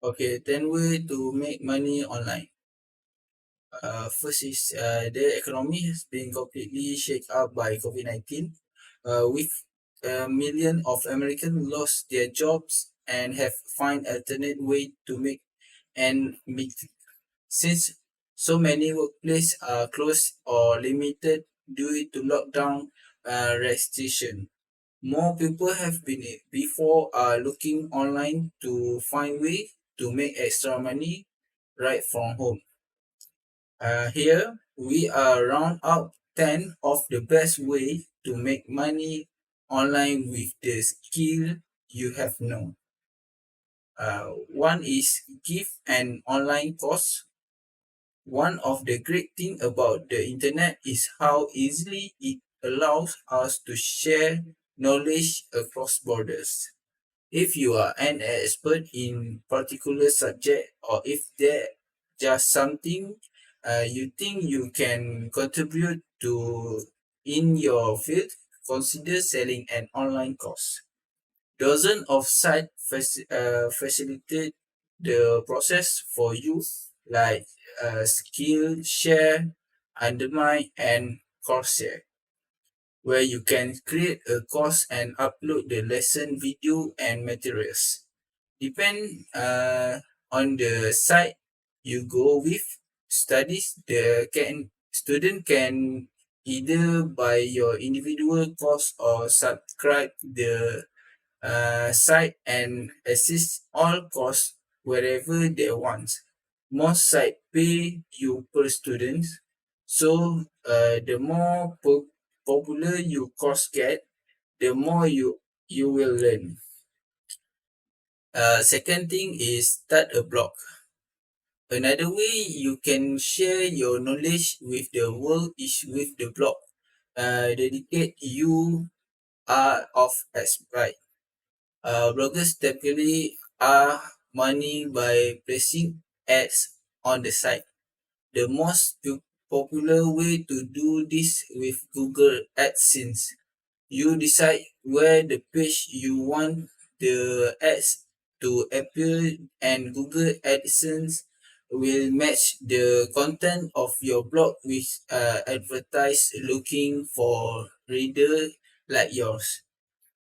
Okay, 10 way to make money online. First is the economy has been completely shaken up by COVID-19, with a million of Americans lost their jobs and have find alternate way to make and meet. Since so many workplaces are closed or limited due to lockdown restriction, more people have been before are looking online to find way to make extra money right from home. Here we are round out 10 of the best way to make money online with the skill you have known. One is give an online course. One of the great things about the internet is how easily it allows us to share knowledge across borders. If you are an expert in particular subject, or if there just something you think you can contribute to in your field, consider selling an online course. Dozens of sites facilitate the process for you, like Skillshare, Undermine, and Coursera, where you can create a course and upload the lesson video and materials. Depend on the site you go with. Studies the can student can either buy your individual course or subscribe the site and assist all course wherever they want. Most site pay you per student, so the more popular your course get, the more you will learn. Second thing is start a blog. Another way you can share your knowledge with the world is with the blog. Dedicate you are of expert. Bloggers typically earn money by placing ads on the site. The most popular way to do this with Google AdSense. You decide where the page you want the ads to appear, and Google AdSense will match the content of your blog with advertise looking for reader like yours.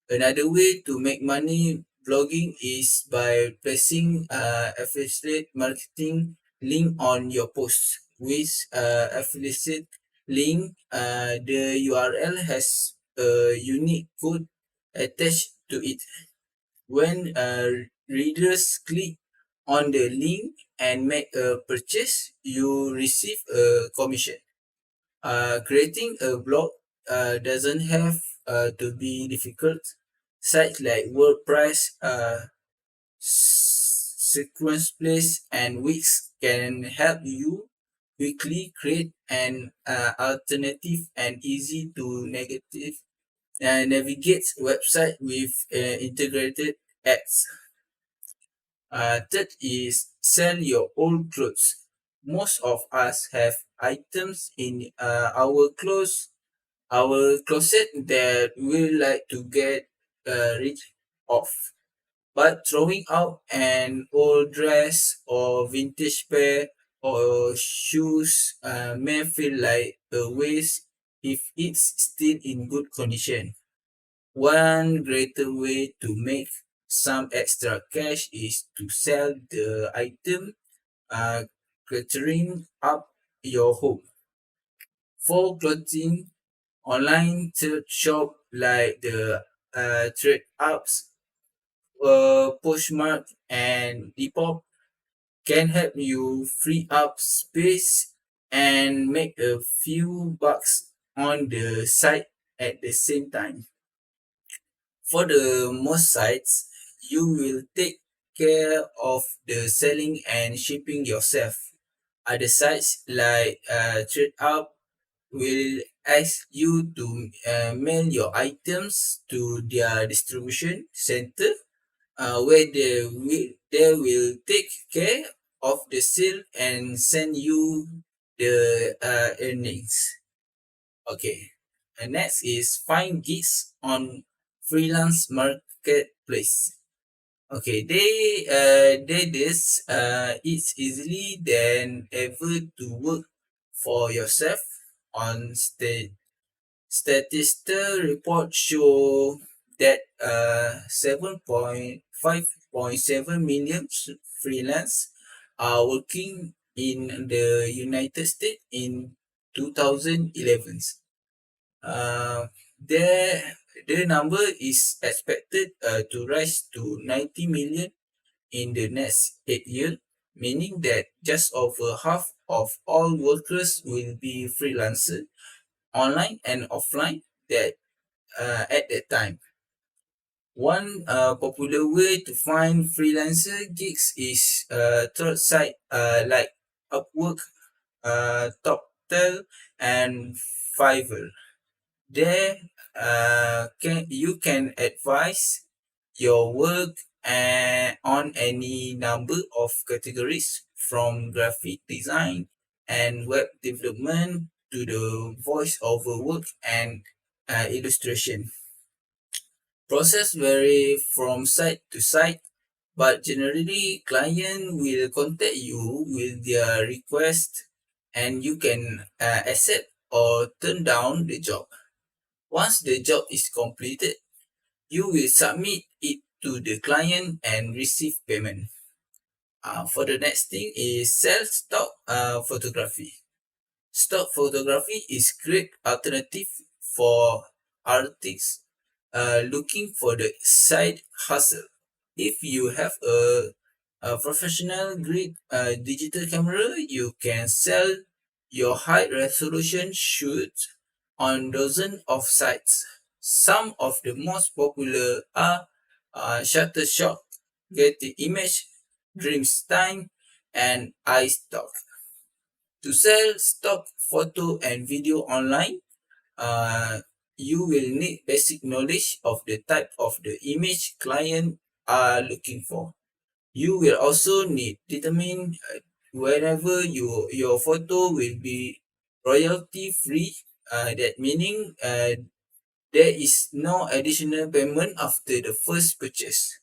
Another way to make money blogging is by placing affiliate marketing link on your post. With affiliate link, the URL has a unique code attached to it. When readers click on the link and make a purchase, you receive a commission. Creating a blog doesn't have to be difficult. Sites like WordPress, Sequence Place, and Wix can help you quickly create an alternative and easy to navigate website with integrated ads. Third is sell your old clothes. Most of us have items in our closet that we like to get rid of. But throwing out an old dress or vintage pair or shoes may feel like a waste if it's still in good condition. One greater way to make some extra cash is to sell the item cluttering up your home. For clothing, online thrift shop like the Trade Ups, Poshmark, and Depop can help you free up space and make a few bucks on the site at the same time. For the most sites, you will take care of the selling and shipping yourself. Other sites like TradeUp will ask you to mail your items to their distribution center, where they will take care of the sale and send you the earnings. Okay. And next is find gigs on freelance marketplace. Okay, they this it's easily than ever to work for yourself on statistical reports show that 7.5.7 million freelance are working in the United States in 2011. Uh, their, their number is expected to rise to 90 million in the next 8 years, meaning that just over half of all workers will be freelancers online and offline that at that time. One popular way to find freelancer gigs is third site like Upwork, TopTel, and Fiverr. There, you can advise your work on any number of categories from graphic design and web development to the voice-over work and illustration. Process vary from site to site, but generally client will contact you with their request and you can accept or turn down the job. Once the job is completed, you will submit it to the client and receive payment. For the next thing is self stock photography. Stock photography is great alternative for artists looking for the side hustle. If you have a professional grade digital camera, you can sell your high resolution shoots on dozens of sites. Some of the most popular are Shutterstock, Getty Image, Dreamstime, and iStock. To sell stock photo and video online, uh, you will need basic knowledge of the type of the image client are looking for. You will also need determine wherever your photo will be royalty free. That meaning there is no additional payment after the first purchase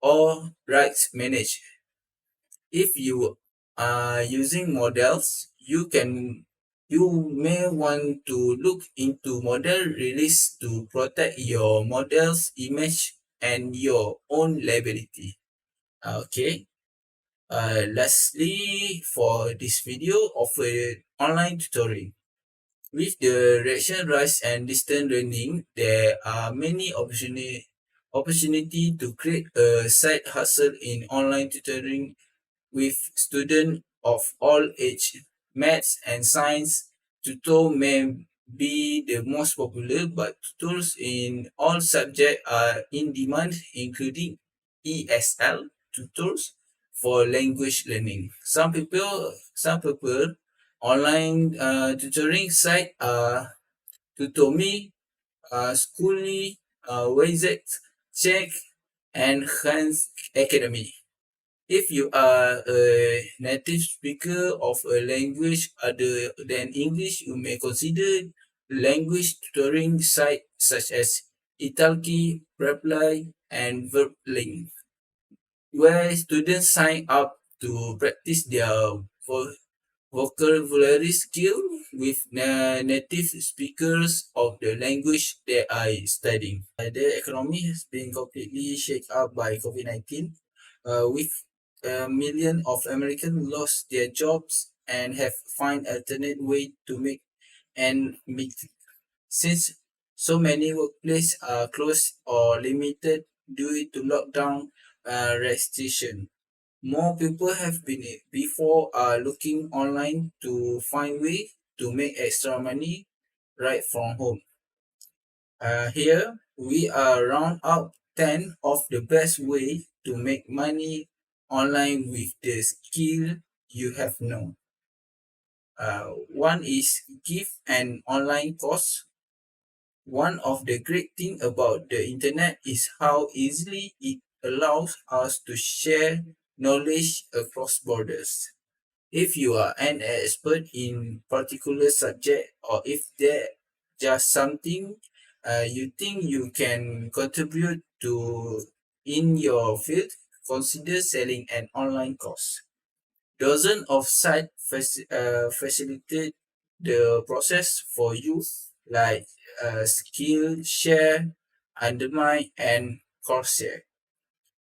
or rights managed. If you are using models, you may want to look into model release to protect your model's image and your own liability. Okay. Lastly, for this video of a online tutoring. With the reaction rise and distance learning, there are many opportunity to create a side hustle in online tutoring with students of all age. Maths and science tutor may be the most popular, but tutors in all subjects are in demand, including ESL tutors for language learning. Some people online tutoring site are Tutomi, Schooly, Wayzec, Check, and Hans Academy. If you are a native speaker of a language other than English, you may consider language tutoring sites such as Italki, Reply, and Verblink, where students sign up to practice their vocabulary skill with native speakers of the language they are studying. The economy has been completely shaken up by COVID-19, with a million of Americans lost their jobs and have find alternate way to make ends meet. Since so many workplaces are closed or limited due to lockdown restriction, more people have been before are looking online to find way to make extra money right from home. Here we are round up 10 of the best way to make money online with the skill you have known. One is give an online course. One of the great thing about the internet is how easily it allows us to share knowledge across borders. If you are an expert in particular subject or if there just something you think you can contribute to in your field, consider selling an online course. Dozens of sites facilitate the process for you, like Skillshare, Undermine, and Coursera,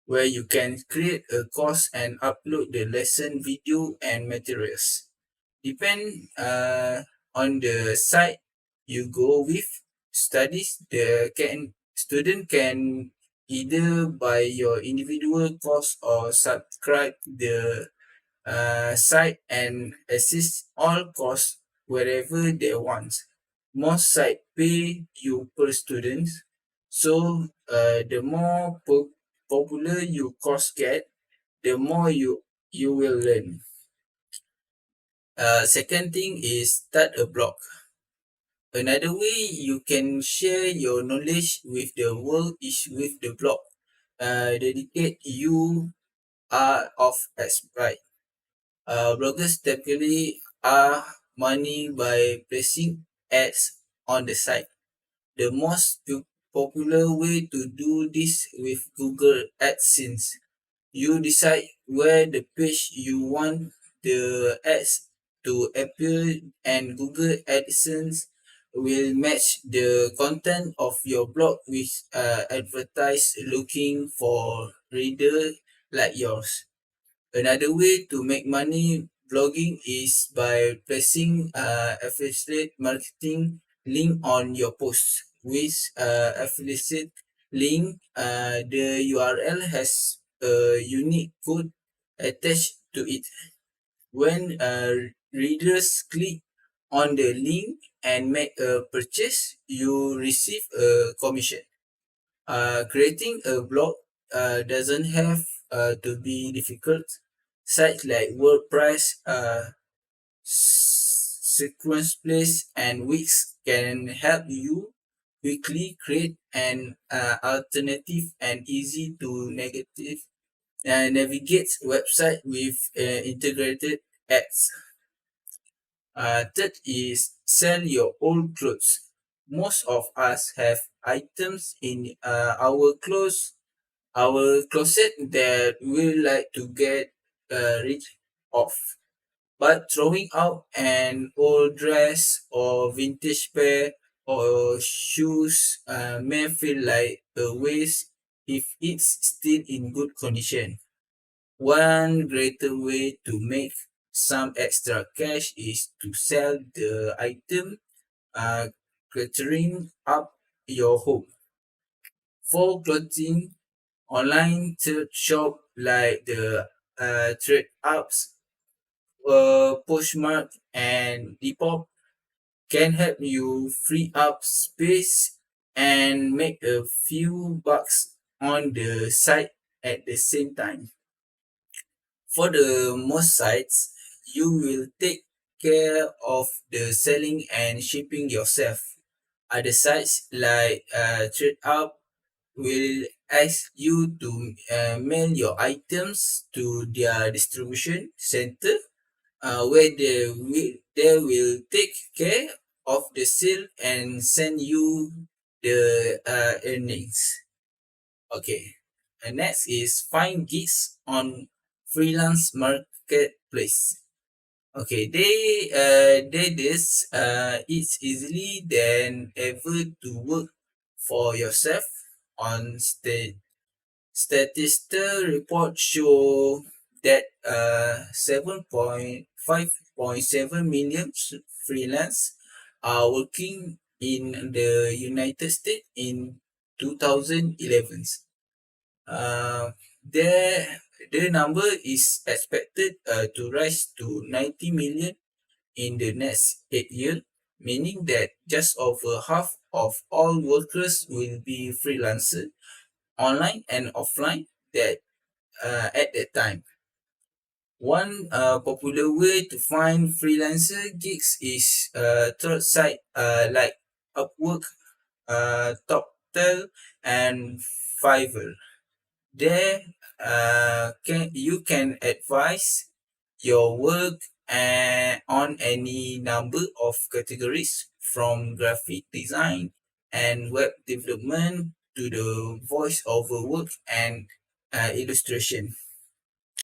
where you can create a course and upload the lesson video and materials. Depend on the site you go with. Studies the can student can either buy your individual course or subscribe the site and assist all costs wherever they want. Most sites pay you per student, so the more popular your course get, the more you will learn. Second thing is start a blog. Another way you can share your knowledge with the world is with the blog. Dedicate you are of expert. Bloggers typically earn money by placing ads on the site. The most popular way to do this with Google AdSense. You decide where the page you want the ads to appear, and Google AdSense will match the content of your blog with advertise looking for reader like yours. Another way to make money blogging is by placing affiliate marketing link on your post. With affiliate link, the URL has a unique code attached to it. When readers click on the link and make a purchase, you receive a commission. Creating a blog doesn't have to be difficult. Sites like WordPress, Sequence Place, and Wix can help you quickly create an alternative and easy to navigate website with integrated ads. Third is sell your old clothes. Most of us have items in our closet that we like to get rid of. But throwing out an old dress or vintage pair or shoes may feel like a waste if it's still in good condition. One greater way to make some extra cash is to sell the item cluttering up your home. For clothing, online thrift shop like the trade apps, Poshmark, and Depop can help you free up space and make a few bucks on the site at the same time. For the most sites, you will take care of the selling and shipping yourself. Other sites like TradeUp will ask you to mail your items to their distribution center, where they will take care of the sale and send you the earnings. Okay, and next is find gigs on freelance marketplace. Okay, they this it's easily than ever to work for yourself on statistical report show that 7.5.7 million freelance are working in the United States in 2011. Uh, their the number is expected to rise to 90 million in the next 8 years, meaning that just over half of all workers will be freelancers, online and offline, that at that time. One popular way to find freelancer gigs is third site like Upwork, Toptel, and Fiverr. There, you can advise your work on any number of categories, from graphic design and web development to the voice over work and illustration.